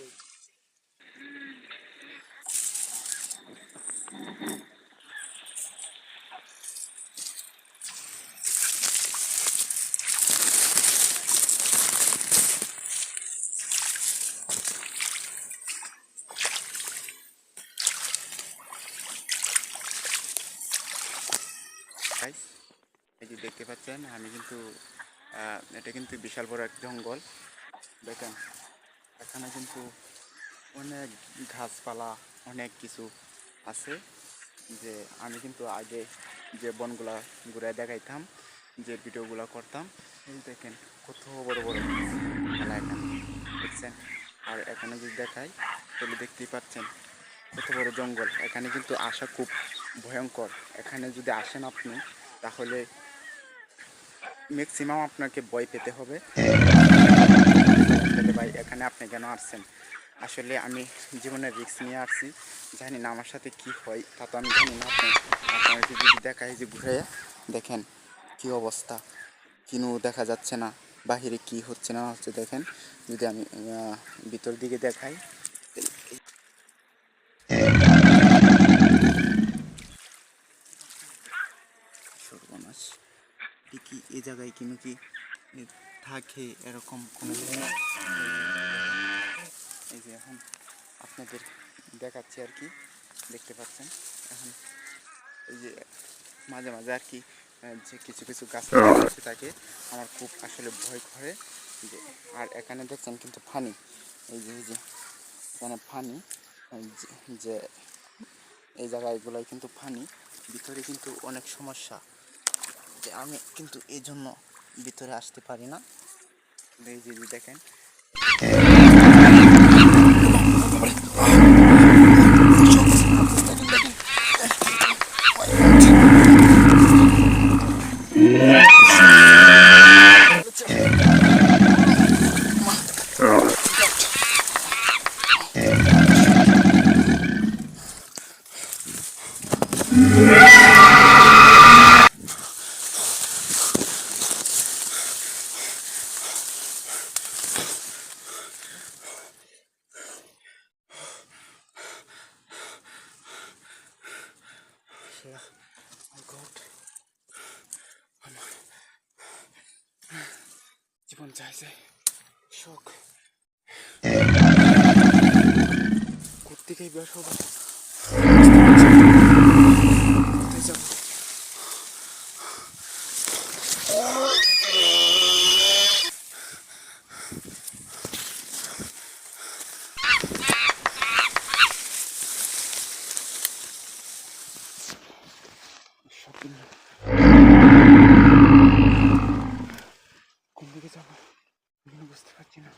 এই যে দেখতে পাচ্ছেন আমি কিন্তু এটা কিন্তু বিশাল বড় এক জঙ্গল। দেখেন এখানে কিন্তু অনেক গাছপালা অনেক কিছু আছে। যে আমি কিন্তু আগে যে বনগুলা ঘুরে দেখাইতাম, যে ভিডিওগুলো করতাম, এই দেখেন কত বড় বড় পালা এখানে দেখছেন। আর এখানে যদি দেখাই তাহলে দেখতেই পাচ্ছেন কত বড় জঙ্গল। এখানে কিন্তু আসা খুব ভয়ঙ্কর। এখানে যদি আসেন আপনি তাহলে ম্যাক্সিমাম আপনাকে ভয় পেতে হবে। ভাই এখানে আপনি কেন আসছেন? আসলে আমি জীবনের রিস্ক নিয়ে আসছি, জানি না আমার সাথে কি হয়, তা তো আমি জানি না। আপনাকে যদি দেখাই যে ঘুরে দেখেন কি অবস্থা, কিনু দেখা যাচ্ছে না, বাহিরে কি হচ্ছে না হচ্ছে দেখেন। যদি আমি ভিতর দিকে দেখাই, সর্বনাশ, কি এই জায়গায় কিনু কি থাকে এরকম কোনো। এই যে এখন আপনাদের দেখাচ্ছি আর কি, দেখতে পাচ্ছেন এখন এই যে মাঝে মাঝে আর কি যে কিছু কিছু গাছ থাকে, আমার খুব আসলে ভয় করে। যে আর এখানে দেখছেন কিন্তু ফানি, এই যে এখানে ফানি, যে এই জায়গাগুলোয় কিন্তু ফানি, ভিতরে কিন্তু অনেক সমস্যা, যে আমি কিন্তু এই জন্য ভিতরে আসতে পারি না। এই যে দেখেন জীবন চাইছে শোক কোথেকেই বের হবো, কোথায় যাবো? কোন দিকে যাবো বুঝতে পারছি না।